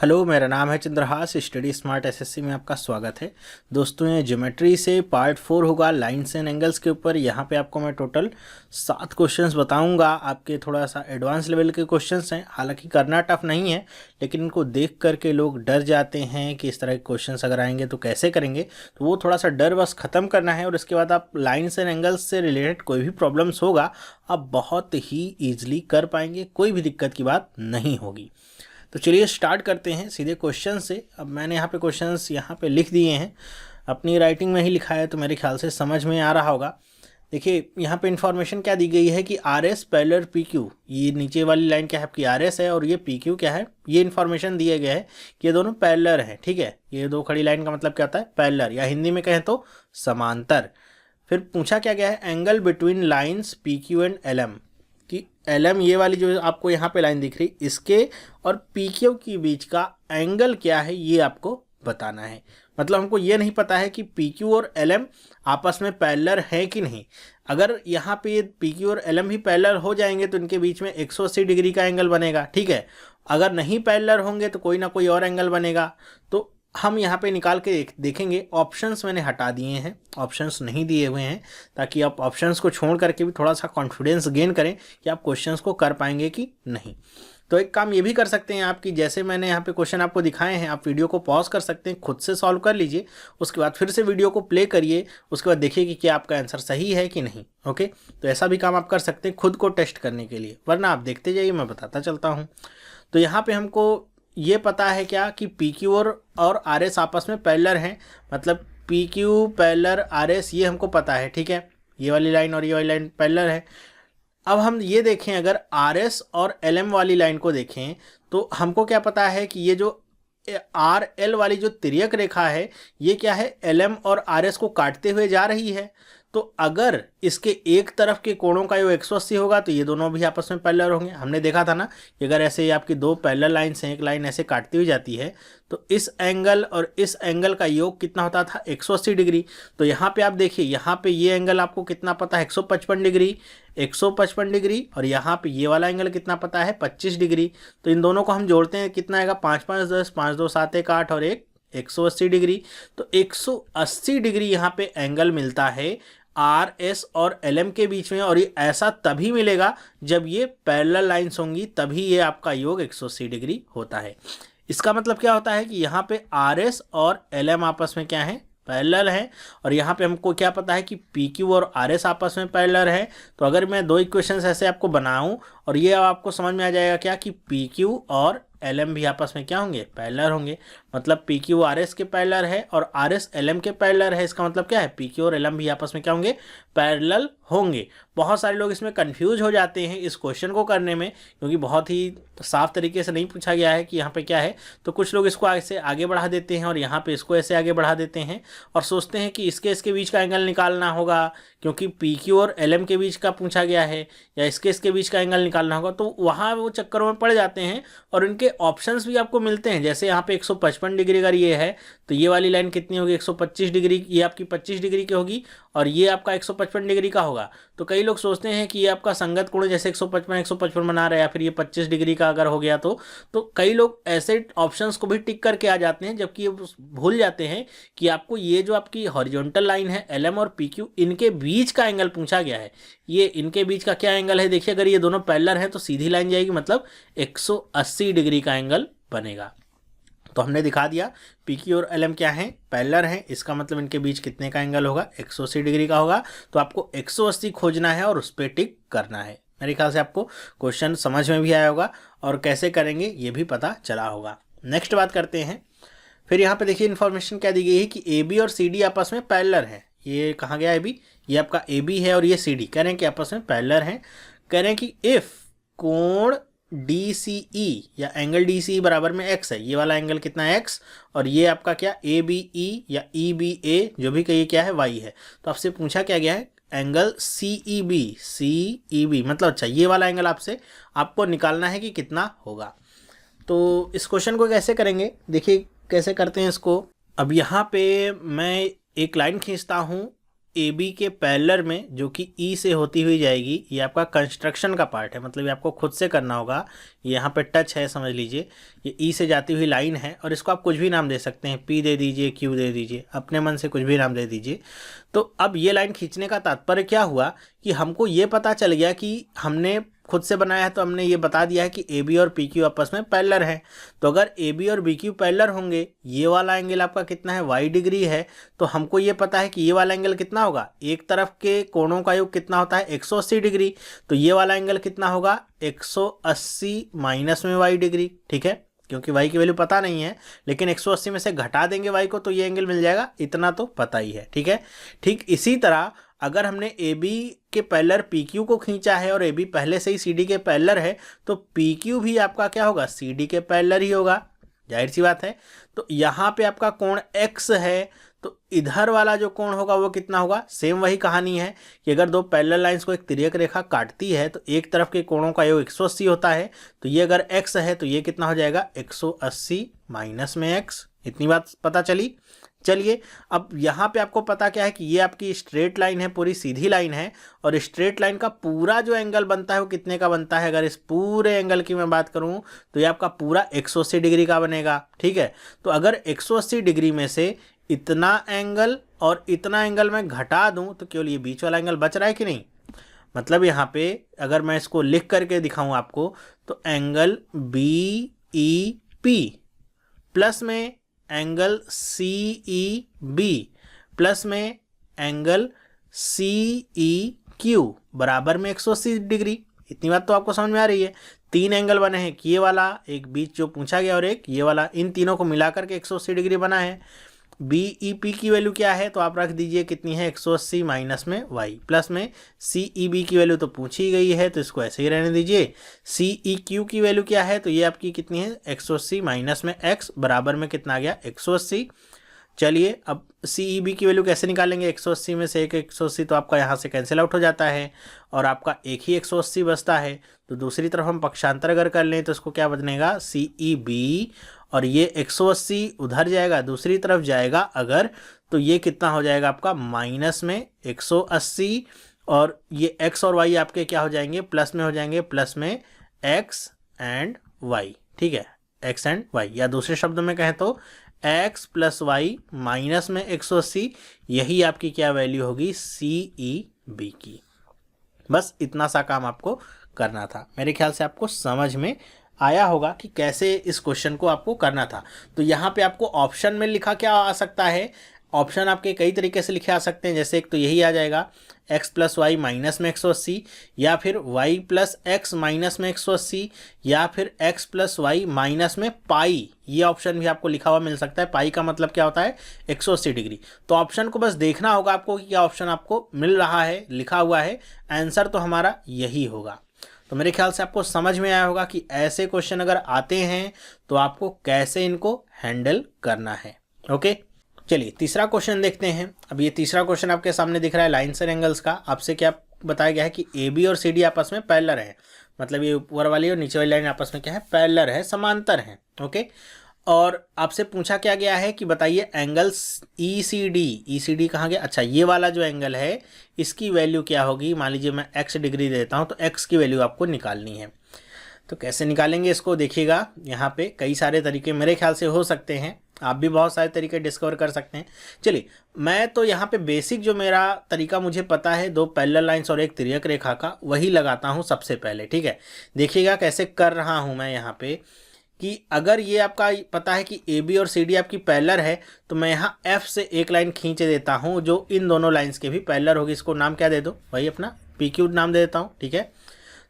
Hello, मेरा नाम है चंद्रहास। स्टडी स्मार्ट एसएससी में आपका स्वागत है। दोस्तों, ये ज्योमेट्री से पार्ट 4 होगा लाइंस एंड एंगल्स के ऊपर। यहाँ पे आपको मैं टोटल 7 क्वेश्चंस बताऊंगा। आपके थोड़ा सा एडवांस लेवल के क्वेश्चंस हैं, हालांकि करना टफ नहीं है, लेकिन इनको देख करके लोग डर जाते हैं कि इस तरह के क्वेश्चंस अगर आएंगे तो कैसे करेंगे। तो वो थोड़ा सा डर बस ख़त्म करना है, और इसके बाद आप लाइन्स एंड एंगल्स से रिलेटेड कोई भी प्रॉब्लम्स होगा आप बहुत ही ईजिली कर पाएंगे, कोई भी दिक्कत की बात नहीं होगी। तो चलिए स्टार्ट करते हैं सीधे क्वेश्चन से। अब मैंने यहाँ पे क्वेश्चंस यहाँ पे लिख दिए हैं, अपनी राइटिंग में ही लिखा है, तो मेरे ख्याल से समझ में आ रहा होगा। देखिए यहाँ पे इन्फॉर्मेशन क्या दी गई है कि R S parallel P Q, ये नीचे वाली लाइन क्या है आपकी आर एस है और ये पी क्यू क्या है, ये इन्फॉर्मेशन दिए गए है कि ये दोनों पैरेलल हैं। ठीक है, ये दो खड़ी लाइन का मतलब क्या होता है, पैरेलल, या हिंदी में कहें तो समांतर। फिर पूछा क्या गया है, angle between lines P Q and L M, कि एल एम ये वाली जो आपको यहाँ पे लाइन दिख रही, इसके और पी क्यू के बीच का एंगल क्या है ये आपको बताना है। मतलब हमको ये नहीं पता है कि पी क्यू और एल एम आपस में पैरेलल है कि नहीं। अगर यहाँ पे पी क्यू और एल एम भी पैरेलल हो जाएंगे तो इनके बीच में 180 डिग्री का एंगल बनेगा। ठीक है, अगर नहीं पैरेलल होंगे तो कोई ना कोई और एंगल बनेगा। तो हम यहाँ पे निकाल के देखेंगे। ऑप्शंस मैंने हटा दिए हैं, ऑप्शंस नहीं दिए हुए हैं, ताकि आप ऑप्शंस को छोड़ करके भी थोड़ा सा कॉन्फिडेंस गेन करें कि आप क्वेश्चंस को कर पाएंगे कि नहीं। तो एक काम ये भी कर सकते हैं आप कि जैसे मैंने यहाँ पे क्वेश्चन आपको दिखाए हैं, आप वीडियो को पॉज कर सकते हैं, खुद से सॉल्व कर लीजिए, उसके बाद फिर से वीडियो को प्ले करिए, उसके बाद देखिए कि क्या आपका आंसर सही है कि नहीं। ओके, तो ऐसा भी काम आप कर सकते हैं खुद को टेस्ट करने के लिए, वरना आप देखते जाइए, मैं बताता चलता हूँ। तो यहाँ पे हमको ये पता है क्या कि पी क्यू और आर एस आपस में पैरेलल हैं, मतलब P Q parallel R S, ये हमको पता है। ठीक है, ये वाली लाइन और ये वाली लाइन पैरेलल है। अब हम ये देखें, अगर आर एस और एल एम वाली लाइन को देखें तो हमको क्या पता है कि ये जो आर एल वाली जो तिर्यक रेखा है, ये क्या है, एल एम और आर एस को काटते हुए जा रही है। तो अगर इसके एक तरफ के कोणों का जो 180 होगा तो ये दोनों भी आपस में पैरेलल होंगे। हमने देखा था ना कि अगर ऐसे आपकी दो पैरेलल लाइन्स हैं, एक लाइन ऐसे काटती हुई जाती है तो इस एंगल और इस एंगल का योग कितना होता था, 180 डिग्री। तो यहाँ पे आप देखिए, यहाँ पे ये एंगल आपको कितना पता है, 155 डिग्री, 155 डिग्री, और यहाँ पे ये वाला एंगल कितना पता है, 25 डिग्री। तो इन दोनों को हम जोड़ते हैं, कितना आएगा, 5 5 10, 5 2 7 1 8 और एक 180 डिग्री। तो 180 डिग्री यहाँ पे एंगल मिलता है आर एस और एल एम के बीच में, और ये ऐसा तभी मिलेगा जब ये पैरेलल लाइंस होंगी, तभी ये आपका योग 180 डिग्री होता है। इसका मतलब क्या होता है कि यहाँ पे आर एस और एल एम आपस में क्या है, पैरेलल है, और यहाँ पे हमको क्या पता है कि पी क्यू और आर एस आपस में पैरेलल है। तो अगर मैं दो इक्वेशंस ऐसे आपको बनाऊं और ये आपको समझ में आ जाएगा क्या कि पी क्यू और एल एम भी आपस में क्या होंगे, पैरेलल होंगे। मतलब पी क्यू आर एस के पैरेलल है और आर एस एल एम के पैरेलल है। इसका मतलब क्या है, पी क्यू और एल एम भी आपस में क्या होंगे, पैरेलल होंगे। बहुत सारे लोग इसमें कंफ्यूज हो जाते हैं इस क्वेश्चन को करने में, क्योंकि बहुत ही साफ तरीके से नहीं पूछा गया है कि यहाँ पे क्या है। तो कुछ लोग इसको ऐसे आगे बढ़ा देते हैं और यहाँ पे इसको ऐसे आगे बढ़ा देते हैं और सोचते हैं कि इसके बीच का एंगल निकालना होगा, क्योंकि पी क्यू और एल एम के बीच का पूछा गया है, या इसके बीच का एंगल निकालना होगा। तो वहाँ वो चक्करों में पड़ जाते हैं और इनके ऑप्शंस भी आपको मिलते हैं। जैसे यहाँ पे 155 डिग्री अगर ये है तो ये वाली लाइन कितनी होगी, 125 डिग्री, ये आपकी 25 डिग्री की होगी और ये आपका 155 डिग्री का होगा। तो कई लोग सोचते हैं कि ये आपका संगत कोण, जैसे 155 बना रहे, या फिर ये 25 डिग्री का अगर हो गया तो कई लोग ऐसे ऑप्शंस को भी टिक करके आ जाते हैं, जबकि ये भूल जाते हैं कि आपको ये जो आपकी हॉरिजॉन्टल लाइन है एल एम और पी क्यू, इनके बीच का एंगल पूछा गया है। ये इनके बीच का क्या एंगल है, देखिए अगर ये दोनों पैरेलल हैं तो सीधी लाइन जाएगी, मतलब 180 डिग्री का एंगल बनेगा। तो हमने दिखा दिया पी क्यू और एल एम क्या है, पैरेलल हैं, इसका मतलब इनके बीच कितने का एंगल होगा, 180 डिग्री का होगा। तो आपको 180 खोजना है और उस पर टिक करना है। मेरे ख्याल से आपको क्वेश्चन समझ में भी आया होगा और कैसे करेंगे ये भी पता चला होगा। नेक्स्ट बात करते हैं। फिर यहाँ पे देखिए इन्फॉर्मेशन क्या दी गई है कि ए बी और सी डी आपस में पैरेलल है। ये कहाँ गया ए बी, ये आपका ए बी है और ये सी डी, कह रहे हैं कि आपस में पैरेलल हैं। कह रहे हैं कि इफ़ कोण डी सी ई या एंगल डी सी ई बराबर में एक्स है, ये वाला एंगल कितना है एक्स, और ये आपका क्या ए बी ई या ई बी ए जो भी कहिए क्या है वाई है। तो आपसे पूछा क्या गया है, एंगल सी ई बी, मतलब अच्छा ये वाला एंगल आपको निकालना है कि कितना होगा। तो इस क्वेश्चन को कैसे करेंगे, देखिए कैसे करते हैं इसको। अब यहाँ पे मैं एक लाइन खींचता हूँ ए बी के पैरेलल में जो कि ई से होती हुई जाएगी, ये आपका कंस्ट्रक्शन का पार्ट है, मतलब ये आपको खुद से करना होगा। यहाँ पे टच है, समझ लीजिए ये ई से जाती हुई लाइन है और इसको आप कुछ भी नाम दे सकते हैं, पी दे दीजिए, क्यू दे दीजिए, अपने मन से कुछ भी नाम दे दीजिए। तो अब ये लाइन खींचने का तात्पर्य क्या हुआ कि हमको ये पता चल गया कि हमने खुद से बनाया है, तो हमने ये बता दिया है कि ए बी और पी क्यू आपस में पैरेलल है। तो अगर ए बी और बी क्यू पैरेलल होंगे, ये वाला एंगल आपका कितना है, वाई डिग्री है, तो हमको ये पता है कि ये वाला एंगल कितना होगा, एक तरफ के कोणों का योग कितना होता है 180 डिग्री, तो ये वाला एंगल कितना होगा 180 माइनस में वाई डिग्री। ठीक है, क्योंकि y की वैल्यू पता नहीं है, लेकिन 180 में से घटा देंगे y को तो ये एंगल मिल जाएगा, इतना तो पता ही है। ठीक है, ठीक इसी तरह अगर हमने ए बी के पैरेलल पी क्यू को खींचा है और ए बी पहले से ही सी डी के पैरेलल है, तो पी क्यू भी आपका क्या होगा, सी डी के पैरेलल ही होगा, जाहिर सी बात है। तो यहाँ पे आपका कोण x है, तो इधर वाला जो कोण होगा वो कितना होगा, सेम वही कहानी है कि अगर दो पैरेलल लाइंस को एक तिर्यक रेखा काटती है तो एक तरफ के कोणों का योग 180 होता है, तो ये अगर x है तो ये कितना हो जाएगा 180 माइनस में x। इतनी बात पता चली। चलिए अब यहाँ पे आपको पता क्या है कि ये आपकी स्ट्रेट लाइन है, पूरी सीधी लाइन है, और स्ट्रेट लाइन का पूरा जो एंगल बनता है वो कितने का बनता है, अगर इस पूरे एंगल की मैं बात करूँ तो ये आपका पूरा 180 डिग्री का बनेगा। ठीक है, तो अगर 180 डिग्री में से इतना एंगल और इतना एंगल मैं घटा दूं तो केवल ये बीच वाला एंगल बच रहा है कि नहीं। मतलब यहाँ पे अगर मैं इसको लिख करके दिखाऊं आपको, तो angle B E P plus में angle C E B plus में एंगल सी ई क्यू बराबर में 180 डिग्री। इतनी बात तो आपको समझ में आ रही है। तीन एंगल बने हैं, ये वाला, एक बीच जो पूछा गया और एक ये वाला, इन तीनों को मिलाकर के 180 डिग्री बना है। बी ई पी की वैल्यू क्या है, तो आप रख दीजिए कितनी है 180 माइनस में वाई, प्लस में सी ई बी की वैल्यू तो पूछी गई है तो इसको ऐसे ही रहने दीजिए। सी ई क्यू की वैल्यू क्या है, तो ये आपकी कितनी है 180 माइनस में एक्स बराबर में कितना आ गया 180। चलिए अब सी ई बी की वैल्यू कैसे निकालेंगे, 180 में से एक 180 तो आपका यहाँ से कैंसिल आउट हो जाता है और आपका एक ही 180 बचता है। तो दूसरी तरफ हम पक्षांतर अगर कर लें तो इसको क्या बनेगा, सी ई बी, और ये 180 उधर जाएगा दूसरी तरफ जाएगा अगर, तो ये कितना हो जाएगा आपका माइनस में 180, और ये x और y आपके क्या हो जाएंगे, प्लस में हो जाएंगे, प्लस में x एंड y। ठीक है, x एंड y, या दूसरे शब्दों में कहें तो x प्लस वाई माइनस में 180, यही आपकी क्या वैल्यू होगी सी ई बी की। बस इतना सा काम आपको करना था। मेरे ख्याल से आपको समझ में आया होगा कि कैसे इस क्वेश्चन को आपको करना था। तो यहाँ पे आपको ऑप्शन में लिखा क्या आ सकता है, ऑप्शन आपके कई तरीके से लिखे आ सकते हैं। जैसे एक तो यही आ जाएगा x प्लस वाई माइनस में 180, या फिर y प्लस एक्स माइनस में 180, या फिर x प्लस वाई माइनस में पाई, ये ऑप्शन भी आपको लिखा हुआ मिल सकता है। पाई का मतलब क्या होता है 180 डिग्री। तो ऑप्शन को बस देखना होगा आपको कि क्या ऑप्शन आपको मिल रहा है, लिखा हुआ है, आंसर तो हमारा यही होगा। तो मेरे ख्याल से आपको समझ में आया होगा कि ऐसे क्वेश्चन अगर आते हैं तो आपको कैसे इनको हैंडल करना है। ओके, चलिए तीसरा क्वेश्चन देखते हैं। अब ये तीसरा क्वेश्चन आपके सामने दिख रहा है लाइन्स एंड एंगल्स का। आपसे क्या बताया गया है कि ए बी और सी डी आपस में पैरेलल है, मतलब ये ऊपर वाली और नीचे वाली लाइन आपस में क्या है, पैरेलल है, समांतर है। ओके, और आपसे पूछा क्या गया है कि बताइए एंगल्स ई सी डी कहाँ गया, अच्छा ये वाला जो एंगल है इसकी वैल्यू क्या होगी। मान लीजिए मैं x डिग्री देता हूँ तो x की वैल्यू आपको निकालनी है। तो कैसे निकालेंगे इसको, देखिएगा यहाँ पे कई सारे तरीके मेरे ख्याल से हो सकते हैं, आप भी बहुत सारे तरीके डिस्कवर कर सकते हैं। चलिए मैं तो यहाँ पे बेसिक जो मेरा तरीका मुझे पता है, दो पैरेलल लाइंस और एक तिर्यक रेखा का, वही लगाता हूँ सबसे पहले। ठीक है, देखिएगा कैसे कर रहा हूँ मैं यहाँ पे कि अगर ये आपका पता है कि ए बी और सी डी आपकी पैरेलल है, तो मैं यहाँ एफ से एक लाइन खींच देता हूँ जो इन दोनों लाइंस के भी पैरेलल होगी। इसको नाम क्या दे दो, वही अपना पी क्यू नाम दे देता हूँ। ठीक है,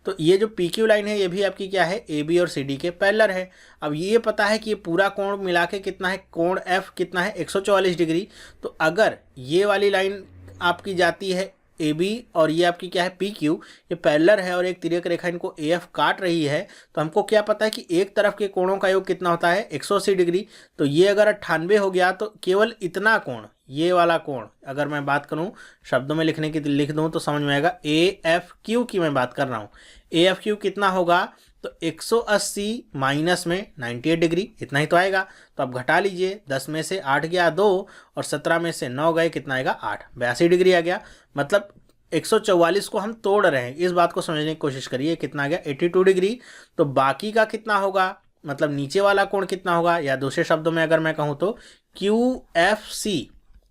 तो ये जो पी क्यू लाइन है ये भी आपकी क्या है, ए बी और सी डी के पैरेलल है। अब ये पता है कि ये पूरा कोण मिला के कितना है, कोण एफ कितना है 144 डिग्री। तो अगर ये वाली लाइन आपकी जाती है ए बी और ये आपकी क्या है पी क्यू, ये पैरेलल है और एक तिर्यक रेखा इनको ए एफ काट रही है, तो हमको क्या पता है कि एक तरफ के कोणों का योग कितना होता है 180 डिग्री। तो ये अगर 98 हो गया तो केवल इतना कोण, ये वाला कोण, अगर मैं बात करूं शब्दों में लिखने की लिख दूं तो समझ में आएगा, ए एफ क्यू की मैं बात कर रहा हूं। ए एफ क्यू कितना होगा, तो 180 माइनस में 98 डिग्री, इतना ही तो आएगा। तो आप घटा लीजिए, 10 में से 8 गया 2 और 17 में से 9 गए, कितना आएगा 8, 82 डिग्री आ गया। मतलब 144 को हम तोड़ रहे हैं, इस बात को समझने की कोशिश करिए। कितना आ गया 82 डिग्री। तो बाकी का कितना होगा, मतलब नीचे वाला कोण कितना होगा, या दूसरे शब्दों में अगर मैं कहूँ तो QFC,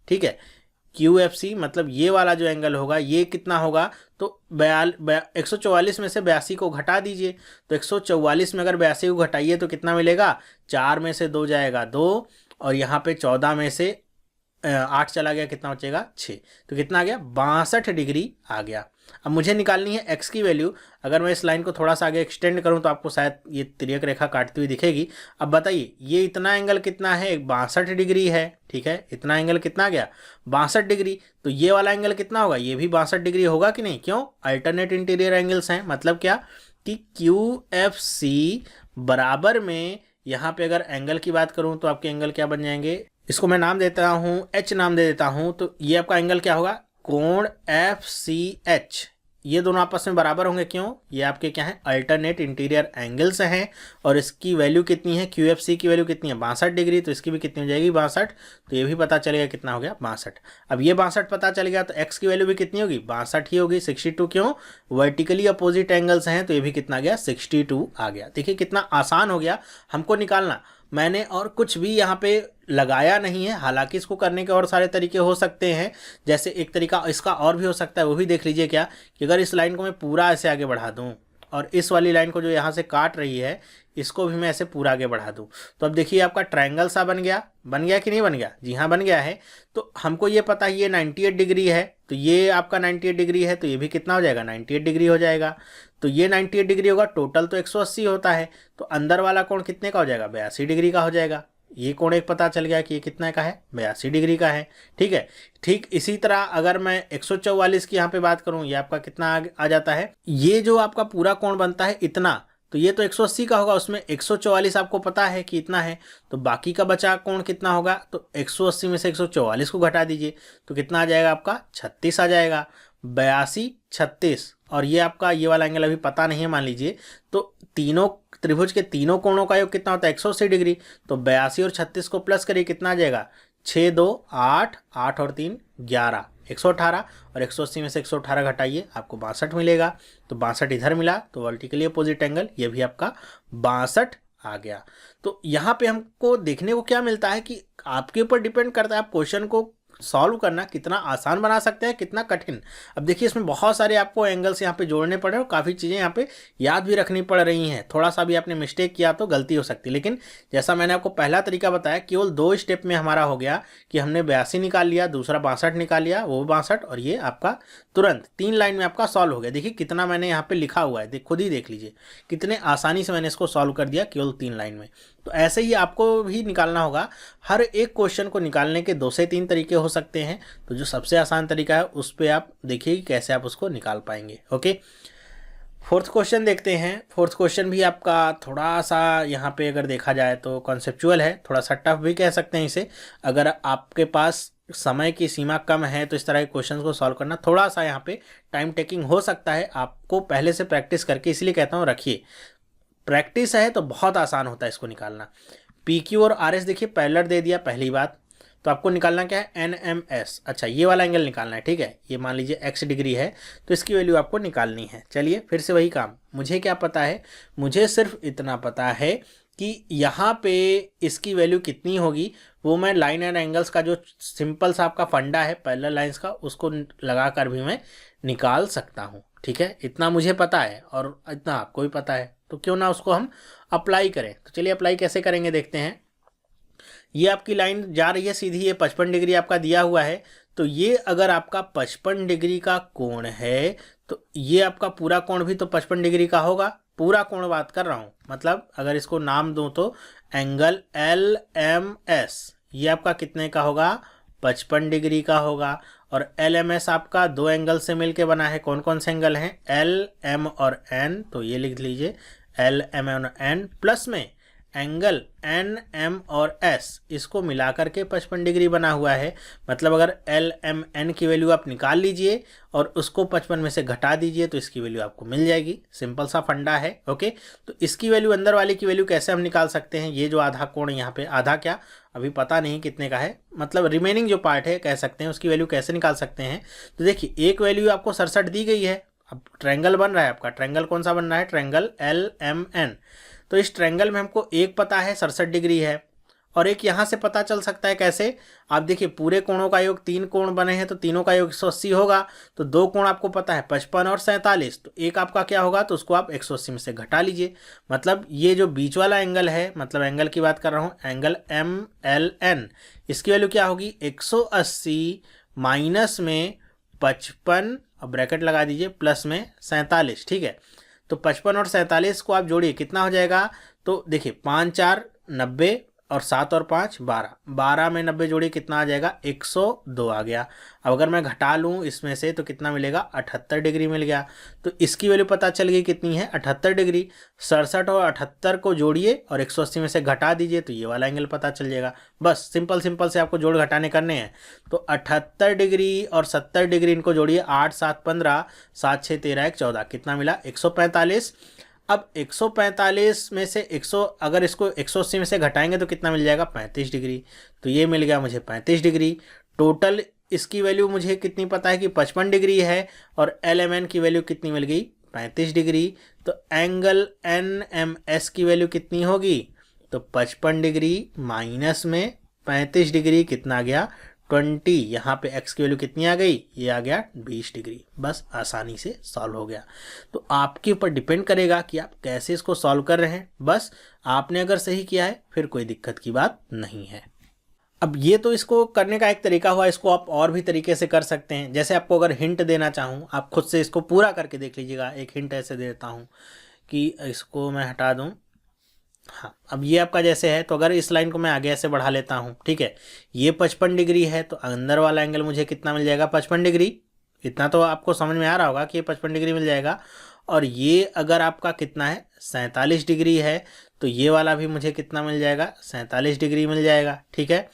ठीक है, QFC मतलब ये वाला जो एंगल होगा ये कितना होगा, तो 144 में से 82 को घटा दीजिए। तो 144 में अगर 82 को घटाइए तो कितना मिलेगा, 4 में से 2 जाएगा 2 और यहाँ पे 14 में से 8 चला गया, कितना बचेगा 6। तो कितना आ गया 62 डिग्री आ गया। अब मुझे निकालनी है x की वैल्यू। अगर मैं इस लाइन को थोड़ा सा आगे एक्सटेंड करूं तो आपको शायद ये तिर्यक रेखा काटती हुई दिखेगी। अब बताइए ये इतना एंगल कितना है, 62 डिग्री है, ठीक है, इतना एंगल कितना आ गया 62 डिग्री। तो ये वाला एंगल कितना होगा, ये भी 62 डिग्री होगा कि नहीं, क्यों, अल्टरनेट इंटीरियर एंगल्स हैं। मतलब क्या कि QFC बराबर में, यहाँ पे अगर एंगल की बात करूँ तो आपके एंगल क्या बन जाएंगे, इसको मैं नाम देता हूँ H नाम दे देता हूँ। तो ये आपका एंगल क्या होगा, कोण FCH, ये दोनों आपस में बराबर होंगे। क्यों, ये आपके क्या है, अल्टरनेट इंटीरियर एंगल्स हैं। और इसकी वैल्यू कितनी है, QFC की वैल्यू कितनी है 62 डिग्री, तो इसकी भी कितनी हो जाएगी 62। तो ये भी पता चलेगा कितना हो गया 62। अब ये 62 पता चल गया तो x की वैल्यू भी कितनी होगी 62 ही होगी, 62। क्यों, वर्टिकली अपोजिट एंगल्स हैं, तो ये भी कितना गया 62 आ गया। देखिए कितना आसान हो गया हमको निकालना। मैंने और कुछ भी यहाँ पे लगाया नहीं है। हालांकि इसको करने के और सारे तरीके हो सकते हैं, जैसे एक तरीका इसका और भी हो सकता है, वो भी देख लीजिए। क्या कि अगर इस लाइन को मैं पूरा ऐसे आगे बढ़ा दूं और इस वाली लाइन को जो यहाँ से काट रही है इसको भी मैं ऐसे पूरा आगे बढ़ा दूं, तो अब देखिए आपका ट्रायंगल सा बन गया कि नहीं बन गया, जी हाँ बन गया है। तो हमको ये पता है ये 98 डिग्री है, तो ये आपका 98 डिग्री है, तो ये भी कितना हो जाएगा 98 डिग्री हो जाएगा। तो ये 98 डिग्री होगा, टोटल तो 180 होता है, तो अंदर वाला कोण कितने का हो जाएगा 82 डिग्री का हो जाएगा। ये कोण एक पता चल गया कि ये कितना का है 82 डिग्री का है, ठीक है। ठीक इसी तरह अगर मैं 144 की यहाँ पे बात करूँ, ये आपका कितना आ जाता है, ये जो आपका पूरा कोण बनता है इतना, तो ये तो 180 का होगा, उसमें 144 आपको पता है कि इतना है, तो बाकी का बचा कोण कितना होगा, तो 180 में से 144 को घटा दीजिए तो कितना आ जाएगा आपका 36 आ जाएगा। 82 36 और ये आपका ये वाला एंगल अभी पता नहीं है मान लीजिए, तो तीनों त्रिभुज के तीनों कोणों का योग कितना होता है 180 डिग्री। तो 82 और 36 को प्लस करिए, कितना आ जाएगा 6 2 8 8 और 3 11, 118 और 180 में से 118 घटाइए आपको 62 मिलेगा। तो 62 इधर मिला, तो वर्टिकली अपोजिट एंगल ये भी आपका 62 आ गया। तो यहाँ पे हमको देखने को क्या मिलता है कि आपके ऊपर डिपेंड करता है आप क्वेश्चन को सॉल्व करना कितना आसान बना सकते हैं, कितना कठिन। अब देखिए इसमें बहुत सारे आपको एंगल्स यहाँ पे जोड़ने पड़े और काफ़ी चीज़ें यहाँ पे याद भी रखनी पड़ रही हैं। थोड़ा सा भी आपने मिस्टेक किया तो गलती हो सकती है, लेकिन जैसा मैंने आपको पहला तरीका बताया केवल 2 स्टेप में हमारा हो गया कि हमने 82 निकाल लिया, दूसरा 62 निकाल लिया, वो 62 और ये आपका तुरंत 3 लाइन में आपका सॉल्व हो गया। देखिए कितना मैंने यहाँ पे लिखा हुआ है, खुद ही देख लीजिए कितने आसानी से मैंने इसको सॉल्व कर दिया केवल 3 लाइन में। तो ऐसे ही आपको भी निकालना होगा। हर एक क्वेश्चन को निकालने के 2 से 3 तरीके हो सकते हैं, तो जो सबसे आसान तरीका है उस पर आप देखिए कैसे आप उसको निकाल पाएंगे। ओके, फोर्थ क्वेश्चन देखते हैं। फोर्थ क्वेश्चन भी आपका थोड़ा सा यहाँ पे अगर देखा जाए तो कॉन्सेप्चुअल है, थोड़ा सा टफ भी कह सकते हैं इसे। अगर आपके पास समय की सीमा कम है तो इस तरह के क्वेश्चन को सॉल्व करना थोड़ा सा यहाँ पे टाइम टेकिंग हो सकता है, आपको पहले से प्रैक्टिस करके, इसलिए कहता हूँ रखिए, प्रैक्टिस है तो बहुत आसान होता है इसको निकालना। PQ और RS देखिए पैरेलल दे दिया पहली बात, तो आपको निकालना क्या है NMS। अच्छा ये वाला एंगल निकालना है, ठीक है, ये मान लीजिए x डिग्री है तो इसकी वैल्यू आपको निकालनी है। चलिए फिर से वही काम, मुझे क्या पता है, मुझे सिर्फ इतना पता है कि यहाँ पे इसकी वैल्यू कितनी होगी, वो मैं लाइन एंड एंगल्स का जो सिंपल सा आपका फंडा है पैरेलल लाइंस का, उसको लगा कर भी मैं निकाल सकता हूँ। ठीक है, इतना मुझे पता है और इतना आपको भी पता है, तो क्यों ना उसको हम अप्लाई करें। तो चलिए अप्लाई कैसे करेंगे देखते हैं। ये आपकी लाइन जा रही है सीधी, ये 55 डिग्री आपका दिया हुआ है, तो ये अगर आपका 55 डिग्री का कोण है तो ये आपका पूरा कोण भी तो 55 डिग्री का होगा। पूरा कोण बात कर रहा हूँ, मतलब अगर इसको नाम दूं तो एंगल LMS, ये आपका कितने का होगा 55 डिग्री का होगा। और LMS आपका 2 एंगल से मिलके बना है, कौन कौन से एंगल हैं LM और N, तो ये लिख लीजिए LM और N, प्लस में एंगल एन एम और एस इसको मिला करके 55 डिग्री बना हुआ है। मतलब अगर एल एम एन की वैल्यू आप निकाल लीजिए और उसको 55 में से घटा दीजिए तो इसकी वैल्यू आपको मिल जाएगी। सिंपल सा फंडा है। ओके, तो इसकी वैल्यू, अंदर वाले की वैल्यू कैसे हम निकाल सकते हैं? ये जो आधा कोण यहाँ पे, आधा क्या अभी पता नहीं कितने का है, मतलब रिमेनिंग जो पार्ट है कह सकते हैं, उसकी वैल्यू कैसे निकाल सकते हैं? तो देखिए, एक वैल्यू आपको 67 दी गई है। अब ट्रायंगल बन रहा है आपका, ट्रायंगल कौन सा बन रहा है? Triangle L M N. तो इस ट्रायंगल में हमको एक पता है 67 डिग्री है, और एक यहाँ से पता चल सकता है। कैसे? आप देखिए, पूरे कोणों का योग, 3 कोण बने हैं तो तीनों का योग 180 होगा। तो 2 कोण आपको पता है 55 और 47, तो एक आपका क्या होगा? तो उसको आप 180 में से घटा लीजिए। मतलब ये जो बीच वाला एंगल है, मतलब एंगल की बात कर रहा हूँ, एंगल एम एल एन, इसकी वैल्यू क्या होगी? 180 माइनस में 55, अब ब्रैकेट लगा दीजिए, प्लस में 47। ठीक है, तो 55 और 47 को आप जोड़िए, कितना हो जाएगा? तो देखिए, 5 4 90 और 7 और 5 12, 12 में 90 जोड़िए, कितना आ जाएगा? 102 आ गया। अब अगर मैं घटा लूँ इसमें से तो कितना मिलेगा? 78 डिग्री मिल गया। तो इसकी वैल्यू पता चल गई कितनी है? 78 डिग्री। 67 और 78 को जोड़िए और 180 में से घटा दीजिए तो ये वाला एंगल पता चल जाएगा। बस सिंपल से आपको जोड़ घटाने करने हैं। तो 78 डिग्री और 70 डिग्री इनको जोड़िए, 8 7 15, 7 6 13 1 14, कितना मिला? 145। अब 145 में से 100, अगर इसको 180 में से घटाएंगे तो कितना मिल जाएगा? 35 डिग्री। तो ये मिल गया मुझे 35 डिग्री। टोटल इसकी वैल्यू मुझे कितनी पता है कि 55 डिग्री है, और एल एम एन की वैल्यू कितनी मिल गई? 35 डिग्री। तो एंगल एन एम एस की वैल्यू कितनी होगी? तो 55 डिग्री माइनस में 35 डिग्री, कितना आ गया? 20। यहाँ पे x की वैल्यू कितनी आ गई? ये आ गया 20 डिग्री। बस आसानी से सॉल्व हो गया। तो आपके ऊपर डिपेंड करेगा कि आप कैसे इसको सॉल्व कर रहे हैं। बस आपने अगर सही किया है फिर कोई दिक्कत की बात नहीं है। अब ये तो इसको करने का एक तरीका हुआ, इसको आप और भी तरीके से कर सकते हैं। जैसे आपको अगर हिंट देना चाहूँ, आप खुद से इसको पूरा करके देख लीजिएगा। एक हिंट ऐसे देता हूँ कि इसको मैं हटा दूँ। हाँ, अब ये आपका जैसे है, तो अगर इस लाइन को मैं आगे ऐसे बढ़ा लेता हूँ, ठीक है, ये 55 डिग्री है, तो अंदर वाला एंगल मुझे कितना मिल जाएगा? 55 डिग्री। इतना तो आपको समझ में आ रहा होगा कि ये 55 डिग्री मिल जाएगा। और ये अगर आपका कितना है? 47 डिग्री है, तो ये वाला भी मुझे कितना मिल जाएगा? 47 डिग्री मिल जाएगा। ठीक है,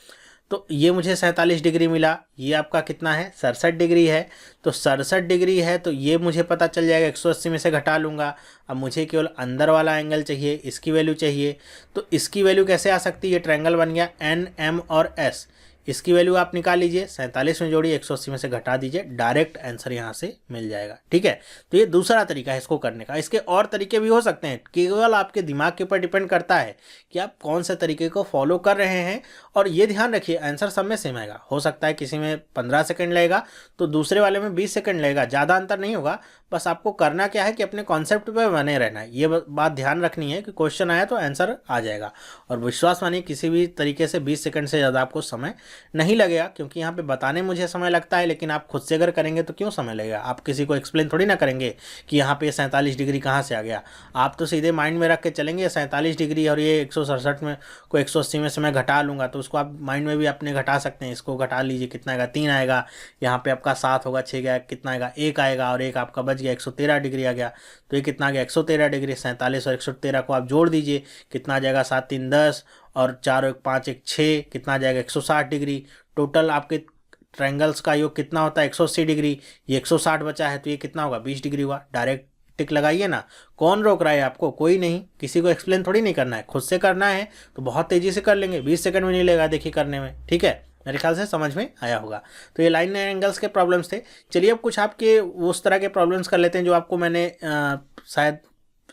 तो ये मुझे 47 डिग्री मिला। ये आपका कितना है? 67 डिग्री है। तो 67 डिग्री है, तो ये मुझे पता चल जाएगा, 180 में से घटा लूँगा। अब मुझे केवल अंदर वाला एंगल चाहिए, इसकी वैल्यू चाहिए। तो इसकी वैल्यू कैसे आ सकती है? ये ट्रायंगल बन गया एन एम और एस, इसकी वैल्यू आप निकाल लीजिए, 47 में जोड़िए, 180 में से घटा दीजिए, डायरेक्ट आंसर यहाँ से मिल जाएगा। ठीक है, तो ये दूसरा तरीका है इसको करने का। इसके और तरीके भी हो सकते हैं, केवल आपके दिमाग के ऊपर डिपेंड करता है कि आप कौन से तरीके को फॉलो कर रहे हैं। और ये ध्यान रखिए, आंसर सब में सेम आएगा। हो सकता है किसी में 15 सेकंड लगेगा तो दूसरे वाले में 20 सेकंड लगेगा, ज़्यादा अंतर नहीं होगा। बस आपको करना क्या है कि अपने कॉन्सेप्ट पे बने रहना है। ये बात ध्यान रखनी है कि क्वेश्चन आया तो आंसर आ जाएगा। और विश्वास मानिए, किसी भी तरीके से 20 सेकंड से ज़्यादा आपको समय नहीं लगेगा, क्योंकि यहाँ पे बताने मुझे समय लगता है, लेकिन आप खुद से अगर करेंगे तो क्यों समय लगेगा? आप किसी को एक्सप्लेन थोड़ी ना करेंगे कि यहाँ पे 47 डिग्री कहाँ से आ गया। आप तो सीधे माइंड में रख के चलेंगे 47 डिग्री और ये 167 में को 180 में से मैं घटा लूँगा, तो उसको आप माइंड में भी अपने घटा सकते हैं। इसको घटा लीजिए, कितना आएगा? 3 आएगा। यहाँ पे आपका 7 होगा, 6 गया, कितना आएगा? 1 आएगा, और एक आपका बच गया, 113 डिग्री आ गया। तो ये कितना आ गया? 113 डिग्री। 47 और 113 को आप जोड़ दीजिए, कितना आ जाएगा? 7 3 10 और 4 1 5 1 6, कितना आ जाएगा? 160 डिग्री। टोटल आपके ट्रायंगल्स का योग कितना होता है? 180 डिग्री। ये 160 बचा है, तो ये कितना होगा? 20 डिग्री हुआ। डायरेक्ट टिक लगाइए ना। कौन रोक रहा है आपको? कोई नहीं। किसी को एक्सप्लेन थोड़ी नहीं करना है, खुद से करना है तो बहुत तेज़ी से कर लेंगे, 20 सेकंड भी नहीं लगेगा देखिए करने में। ठीक है, मेरे ख्याल से समझ में आया होगा। तो ये लाइन एंगल्स के प्रॉब्लम्स थे। चलिए अब कुछ आपके उस तरह के प्रॉब्लम्स कर लेते हैं जो आपको मैंने शायद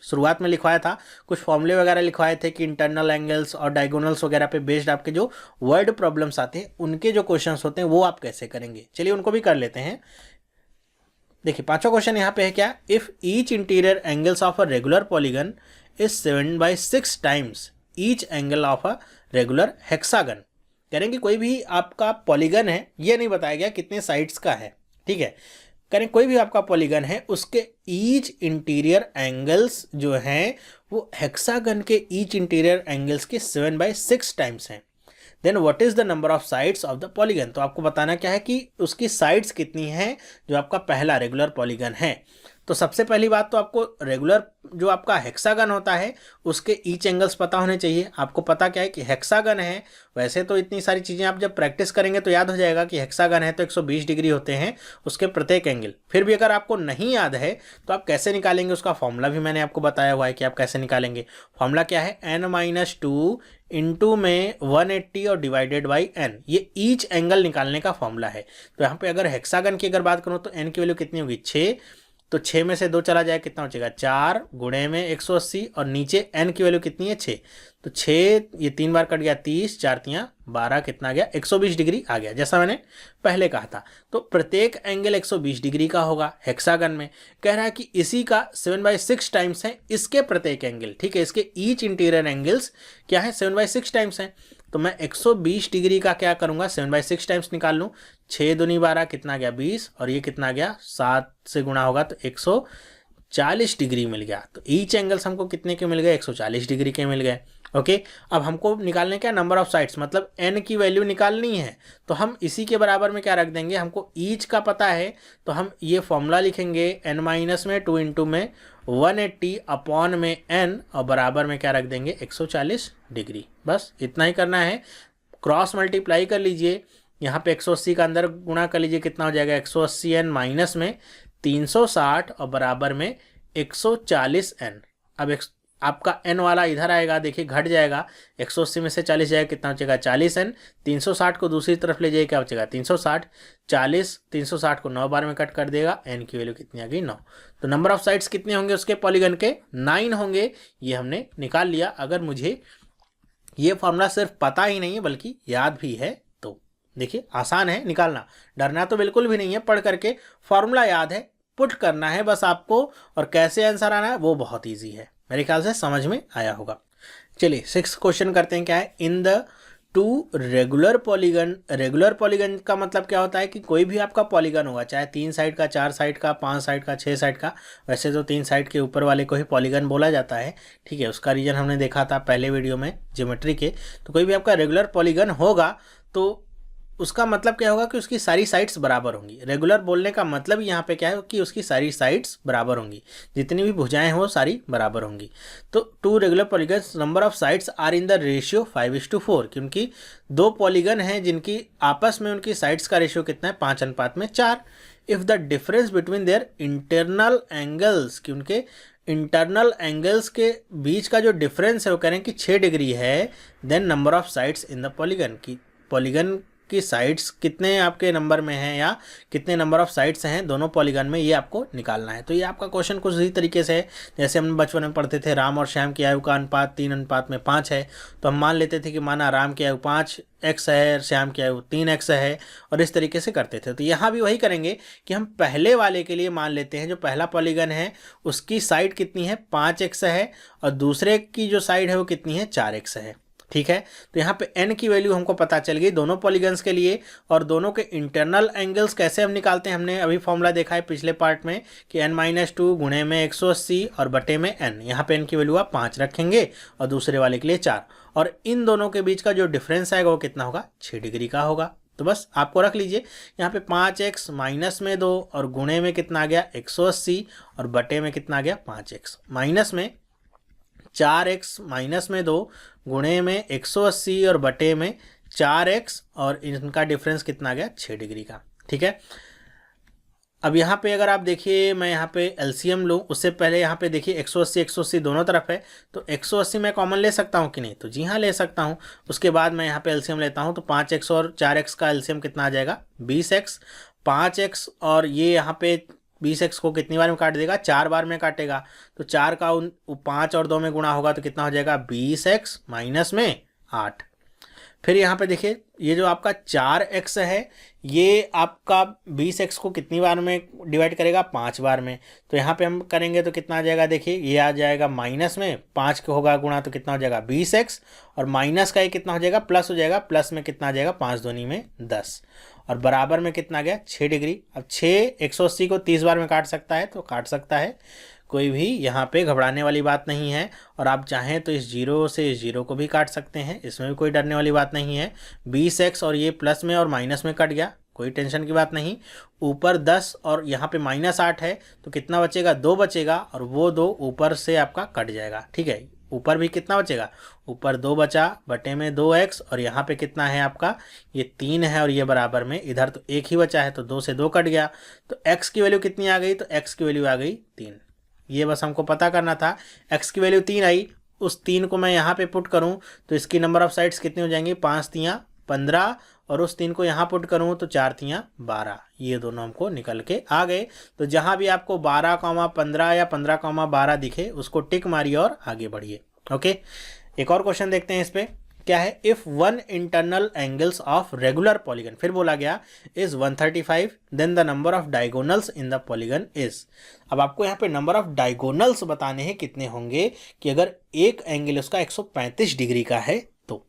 शुरुआत में लिखवाया था। कुछ फॉर्मूले वगैरह लिखवाए थे कि इंटरनल एंगल्स और डायगोनल्स वगैरह पे बेस्ड आपके जो वर्ड प्रॉब्लम्स आते हैं, उनके जो क्वेश्चंस होते हैं वो आप कैसे करेंगे। चलिए उनको भी कर लेते हैं। देखिए, पांचवा क्वेश्चन यहाँ पे है क्या? If each interior angles of a regular polygon is 7/6 times each angle of a regular hexagon. कह रहे हैं कि कोई भी आपका पॉलीगन है, ये नहीं बताया गया कितने साइड्स का है। ठीक है, कह रहे हैं कोई भी आपका पॉलीगन है, उसके ईच इंटीरियर एंगल्स जो हैं वो हेक्सागन के ईच इंटीरियर एंगल्स के 7/6 टाइम्स हैं। Then what is the number of sides of the polygon. तो आपको बताना क्या है कि उसकी साइड्स कितनी हैं जो आपका पहला रेगुलर पॉलीगन है। तो सबसे पहली बात तो आपको रेगुलर जो आपका हेक्सागन होता है उसके ईच एंगल्स पता होने चाहिए। आपको पता क्या है कि हेक्सागन है, वैसे तो इतनी सारी चीज़ें आप जब प्रैक्टिस करेंगे तो याद हो जाएगा कि हेक्सागन है तो 120 डिग्री होते हैं उसके प्रत्येक एंगल। फिर भी अगर आपको नहीं याद है तो आप कैसे निकालेंगे उसका फॉर्मूला भी मैंने आपको बताया हुआ है कि आप कैसे निकालेंगे। फॉर्मूला क्या है, n-2 इंटू में 180 और डिवाइडेड बाई n, ये ईच एंगल निकालने का फॉर्मूला है। तो यहाँ पे अगर हेक्सागन की अगर बात करूँ तो n की वैल्यू कितनी होगी 6, तो 6 में से 2 चला जाए कितना हो जाएगा 4 गुणे में 180 और नीचे n की वैल्यू कितनी है 6, तो 6 ये 3 बार कट गया 30, 4 तियाँ 12 कितना आ गया 120 डिग्री आ गया, जैसा मैंने पहले कहा था। तो प्रत्येक एंगल 120 डिग्री का होगा हेक्सागन में। कह रहा है कि इसी का 7/6 टाइम्स है इसके प्रत्येक एंगल, ठीक है, इसके ईच इंटीरियर एंगल्स क्या है 7/6 टाइम्स है। तो मैं 120 डिग्री का क्या करूंगा 7/6 टाइम्स निकाल लूँ, 6 दूनी 12 कितना गया 20 और ये कितना गया 7 से गुणा होगा तो 140 डिग्री मिल गया। तो ईच एंगल्स हमको कितने के मिल गए 140 डिग्री के मिल गए। ओके, अब हमको निकालने का नंबर ऑफ साइड्स, मतलब n की वैल्यू निकालनी है। तो हम इसी के बराबर में क्या रख देंगे, हमको ईच का पता है तो हम ये फॉर्मूला लिखेंगे n-2 इंटू में 180 अपॉन में n और बराबर में क्या रख देंगे 140 डिग्री। बस इतना ही करना है। क्रॉस मल्टीप्लाई कर लीजिए, यहाँ पे 180 का अंदर गुणा कर लीजिए कितना हो जाएगा 180n माइनस में 360 और बराबर में 140n। अब आपका n वाला इधर आएगा, देखिए घट जाएगा, 180 में से 40 जाएगा कितना बचेगा 40n, 360 को दूसरी तरफ ले जाइए क्या बचेगा 360, 40 360 को 9 बार में कट कर देगा, n की वैल्यू कितनी आ गई 9। तो नंबर ऑफ साइड्स कितने होंगे उसके पॉलीगन के 9 होंगे, ये हमने निकाल लिया। अगर मुझे ये फॉर्मूला सिर्फ पता ही नहीं है बल्कि याद भी है तो देखिए आसान है निकालना, डरना तो बिल्कुल भी नहीं है। पढ़ करके फॉर्मूला याद है, पुट करना है बस आपको, और कैसे आंसर आना है वो बहुत ईजी है। मेरे ख्याल से समझ में आया होगा। चलिए 6 क्वेश्चन करते हैं। क्या है, in the 2 regular polygon. Regular polygon का मतलब क्या होता है कि कोई भी आपका पॉलीगन होगा, चाहे 3 साइड का, 4 साइड का, 5 साइड का, 6 साइड का, वैसे तो 3 साइड के ऊपर वाले को ही पॉलीगन बोला जाता है, ठीक है। उसका रीजन हमने देखा था पहले वीडियो में ज्योमेट्री के। तो कोई भी आपका रेगुलर पॉलीगन होगा तो उसका मतलब क्या होगा कि उसकी सारी साइड्स बराबर होंगी। रेगुलर बोलने का मतलब यहाँ पे क्या है कि उसकी सारी साइड्स बराबर होंगी, जितनी भी भुजाएं हो सारी बराबर होंगी। तो 2 regular polygons number of sides are in the ratio 5:4, क्योंकि 2 पॉलीगन हैं जिनकी आपस में उनकी साइड्स का रेशियो कितना है 5:4। If the difference between their internal angles, कि उनके इंटरनल एंगल्स के बीच का जो डिफरेंस है वो कह रहे हैं कि 6 डिग्री है, then number of sides in the polygon, की पॉलीगन की साइड्स कितने आपके नंबर में हैं या कितने नंबर ऑफ साइड्स हैं दोनों पॉलीगन में, ये आपको निकालना है। तो ये आपका क्वेश्चन कुछ इसी तरीके से है जैसे हम बचपन में पढ़ते थे, राम और श्याम की आयु का अनुपात 3:5 है। तो हम मान लेते थे कि माना राम की आयु 5x है, श्याम की आयु 3x है, और इस तरीके से करते थे। तो यहाँ भी वही करेंगे कि हम पहले वाले के लिए मान लेते हैं जो पहला पॉलीगन है उसकी साइड कितनी है 5x है, और दूसरे की जो साइड है वो कितनी है 4x है, ठीक है। तो यहाँ पे n की वैल्यू हमको पता चल गई दोनों पॉलीगन्स के लिए। और दोनों के इंटरनल एंगल्स कैसे हम निकालते हैं, हमने अभी फॉर्मूला देखा है पिछले पार्ट में कि n-2 गुणे में 180 और बटे में n। यहाँ पे n की वैल्यू आप 5 रखेंगे और दूसरे वाले के लिए 4, और इन दोनों के बीच का जो डिफरेंस आएगा वो कितना होगा 6 डिग्री का होगा। तो बस आपको रख लीजिए यहाँ पे 5x माइनस में 2 और गुणे में कितना आ गया 180 और बटे में कितना आ गया 5x, माइनस में 4x माइनस में 2 गुणे में 180 और बटे में 4x, और इनका डिफरेंस कितना आ गया 6 डिग्री का, ठीक है। अब यहाँ पे अगर आप देखिए, मैं यहाँ पे एलसीएम लूँ उससे पहले यहाँ पे देखिए 180 दोनों तरफ है, तो 180 मैं कॉमन ले सकता हूँ कि नहीं, तो जी हाँ ले सकता हूँ। उसके बाद मैं यहाँ पे एलसीएम लेता हूँ तो 5x और 4x का एलसीएम कितना आ जाएगा 20x, 5x और ये यहाँ पे 20x को कितनी बार में काट देगा 4 बार में काटेगा, तो 4 का 5 और 2 में गुणा होगा तो कितना हो जाएगा 20x माइनस में 8। फिर यहाँ पे देखिए ये जो आपका 4x है ये आपका 20x को कितनी बार में डिवाइड करेगा 5 बार में, तो यहाँ पे हम करेंगे तो कितना आ जाएगा, देखिए ये आ जाएगा माइनस में 5 का होगा गुणा तो कितना हो जाएगा 20x, और माइनस का ये कितना हो जाएगा प्लस हो जाएगा, प्लस में कितना आ जाएगा 5 दूनी में 10, और बराबर में कितना आ गया 6 डिग्री। अब 6 180 को 30 बार में काट सकता है तो काट सकता है, कोई भी यहाँ पे घबराने वाली बात नहीं है। और आप चाहें तो इस 0 से इस 0 को भी काट सकते हैं, इसमें भी कोई डरने वाली बात नहीं है। 20x और ये प्लस में और माइनस में कट गया, कोई टेंशन की बात नहीं। ऊपर 10 और यहाँ पे -8 है तो कितना बचेगा, 2 बचेगा, और वो 2 ऊपर से आपका कट जाएगा। ठीक है, ऊपर भी कितना बचेगा, ऊपर 2 बचा, बटे में 2x, और यहाँ पे कितना है आपका, ये 3 है, और ये बराबर में इधर तो 1 ही बचा है, तो 2 से 2 कट गया, तो x की वैल्यू कितनी आ गई, तो x की वैल्यू आ गई 3। ये बस हमको पता करना था। x की वैल्यू 3 आई, उस 3 को मैं यहाँ पे पुट करूँ तो इसकी नंबर ऑफ साइड्स कितनी हो जाएंगी, 5 तियाँ 15, और उस 3 को यहाँ पुट करूँ तो 4 तियाँ 12। ये दोनों हमको निकल के आ गए। तो जहाँ भी आपको 12,15 या 15,12 दिखे उसको टिक मारिए और आगे बढ़िए। ओके, एक और क्वेश्चन देखते हैं इस पे क्या है। If one internal angles of regular polygon, फिर बोला गया is 135, then the number of diagonals in the polygon is. अब आपको यहाँ पे नंबर ऑफ डायगोनल्स बताने हैं कितने होंगे, कि अगर एक एंगल उसका 135 डिग्री का है तो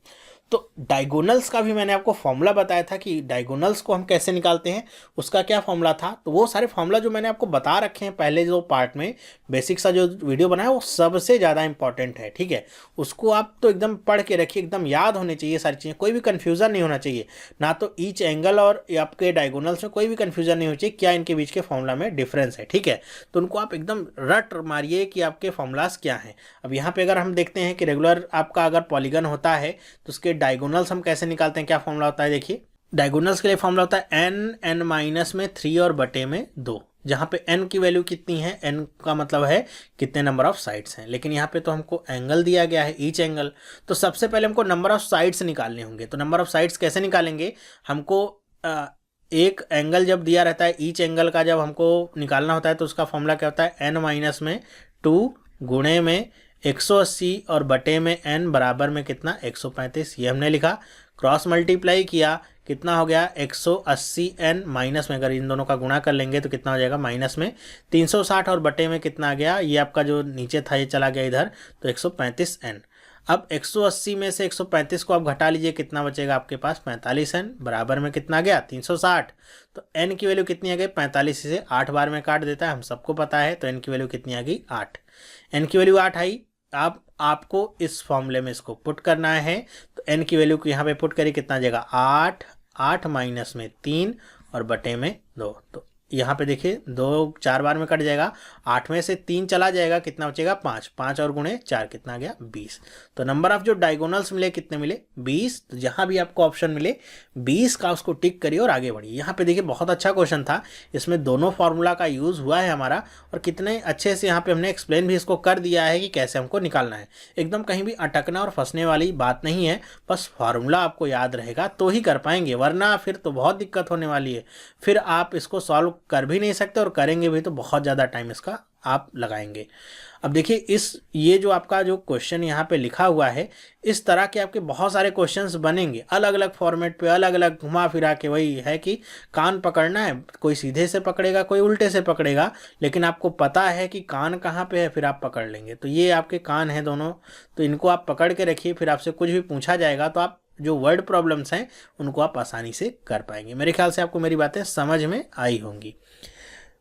डायगोनल्स का भी मैंने आपको फॉर्मूला बताया था कि डायगोनल्स को हम कैसे निकालते हैं, उसका क्या फॉर्मूला था। तो वो सारे फॉर्मूला जो मैंने आपको बता रखे हैं पहले जो पार्ट में, बेसिक सा जो वीडियो बनाया वो सबसे ज़्यादा इंपॉर्टेंट है। ठीक है, उसको आप तो एकदम पढ़ के रखिए, एकदम याद होने चाहिए सारी चीज़ें, कोई भी कन्फ्यूज़न नहीं होना चाहिए, ना तो ईच एंगल और आपके डायगोनल्स में कोई भी कन्फ्यूज़न नहीं होना चाहिए क्या इनके बीच के फॉर्मूला में डिफरेंस है। ठीक है, तो उनको आप एकदम रट मारिए कि आपके फॉर्मूलाज क्या हैं। अब यहाँ पे अगर हम देखते हैं कि रेगुलर आपका अगर पॉलीगन होता है तो उसके डायगोनल्स हम कैसे निकालते हैं, क्या फॉर्मूला होता है, देखिए डायगोनल्स के लिए फॉर्मूला होता है n माइनस में 3 और बटे में 2, जहाँ पे n की वैल्यू कितनी है, n का मतलब है कितने नंबर ऑफ साइड्स हैं, लेकिन यहाँ पे तो हमको एंगल दिया गया है ईच एंगल। तो सबसे पहले हमको नंबर ऑफ साइड्स निकालने होंगे। तो नंबर ऑफ साइड्स कैसे निकालेंगे, हमको एक एंगल जब दिया रहता है, ईच एंगल का जब हमको निकालना होता है तो उसका फॉर्मूला क्या होता है, n माइनस में 2 गुणे में 180 और बटे में n बराबर में कितना, 135। ये हमने लिखा, क्रॉस मल्टीप्लाई किया, कितना हो गया 180n, माइनस में अगर इन दोनों का गुणा कर लेंगे तो कितना हो जाएगा, माइनस में 360, और बटे में कितना आ गया, ये आपका जो नीचे था ये चला गया इधर, तो 135n। अब 180 में से 135 को आप घटा लीजिए, कितना बचेगा आपके पास, 45n, बराबर में कितना गया, 360। तो n की वैल्यू कितनी आ गई, 45 से 8 बार में काट देता है, हम सबको पता है, तो n की वैल्यू कितनी आ गई, 8। n की वैल्यू 8 आई, अब आपको इस फॉर्मूले में इसको पुट करना है। तो n की वैल्यू को यहाँ पे पुट करिए, कितना आ जाएगा, 8 माइनस में 3 और बटे में 2। तो यहाँ पे देखिए 2 4 बार में कट जाएगा, 8 में से 3 चला जाएगा, कितना बचेगा, 5 और गुणे 4 कितना आ गया, 20। तो नंबर ऑफ जो डायगोनल्स मिले कितने मिले, 20। तो जहाँ भी आपको ऑप्शन मिले 20 का उसको टिक करिए और आगे बढ़िए। यहाँ पे देखिए बहुत अच्छा क्वेश्चन था, इसमें दोनों फार्मूला का यूज़ हुआ है हमारा, और कितने अच्छे से यहाँ पे हमने एक्सप्लेन भी इसको कर दिया है कि कैसे हमको निकालना है। एकदम कहीं भी अटकना और फंसने वाली बात नहीं है, बस फार्मूला आपको याद रहेगा तो ही कर पाएंगे, वरना फिर तो बहुत दिक्कत होने वाली है। फिर आप इसको सॉल्व कर भी नहीं सकते, और करेंगे भी तो बहुत ज़्यादा टाइम इसका आप लगाएंगे। अब देखिए ये जो आपका जो क्वेश्चन यहाँ पे लिखा हुआ है, इस तरह के आपके बहुत सारे क्वेश्चंस बनेंगे अलग अलग फॉर्मेट पे, अलग अलग घुमा फिरा के। वही है कि कान पकड़ना है, कोई सीधे से पकड़ेगा कोई उल्टे से पकड़ेगा, लेकिन आपको पता है कि कान कहाँ पे है, फिर आप पकड़ लेंगे। तो ये आपके कान हैं दोनों, तो इनको आप पकड़ के रखिए, फिर आपसे कुछ भी पूछा जाएगा तो आप जो वर्ड प्रॉब्लम्स हैं उनको आप आसानी से कर पाएंगे। मेरे ख्याल से आपको मेरी बातें समझ में आई होंगी।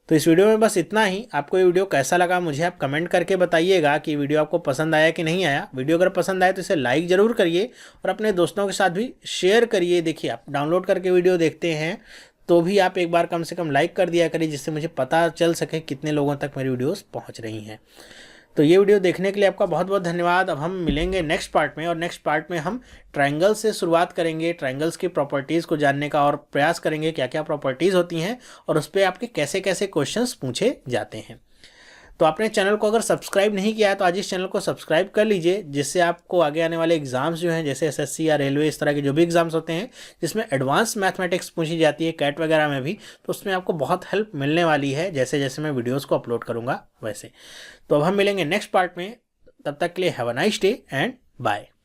तो इस वीडियो में बस इतना ही। आपको ये वीडियो कैसा लगा मुझे आप कमेंट करके बताइएगा कि वीडियो आपको पसंद आया कि नहीं आया। वीडियो अगर पसंद आए तो इसे लाइक ज़रूर करिए और अपने दोस्तों के साथ भी शेयर करिए। देखिए आप डाउनलोड करके वीडियो देखते हैं तो भी आप एक बार कम से कम लाइक कर दिया करिए, जिससे मुझे पता चल सके कितने लोगों तक मेरी वीडियोस पहुंच रही हैं। तो ये वीडियो देखने के लिए आपका बहुत बहुत धन्यवाद। अब हम मिलेंगे नेक्स्ट पार्ट में, और नेक्स्ट पार्ट में हम ट्रायंगल से शुरुआत करेंगे, ट्रायंगल्स की प्रॉपर्टीज़ को जानने का, और प्रयास करेंगे क्या क्या प्रॉपर्टीज़ होती हैं और उस पर आपके कैसे कैसे क्वेश्चंस पूछे जाते हैं। तो आपने चैनल को अगर सब्सक्राइब नहीं किया है तो आज इस चैनल को सब्सक्राइब कर लीजिए, जिससे आपको आगे आने वाले एग्जाम्स जो हैं जैसे एसएससी या रेलवे, इस तरह के जो भी एग्जाम्स होते हैं जिसमें एडवांस मैथमेटिक्स पूछी जाती है, कैट वगैरह में भी, तो उसमें आपको बहुत हेल्प मिलने वाली है जैसे जैसे मैं वीडियोज़ को अपलोड करूँगा वैसे। तो अब हम मिलेंगे नेक्स्ट पार्ट में, तब तक के लिए have a nice day and bye.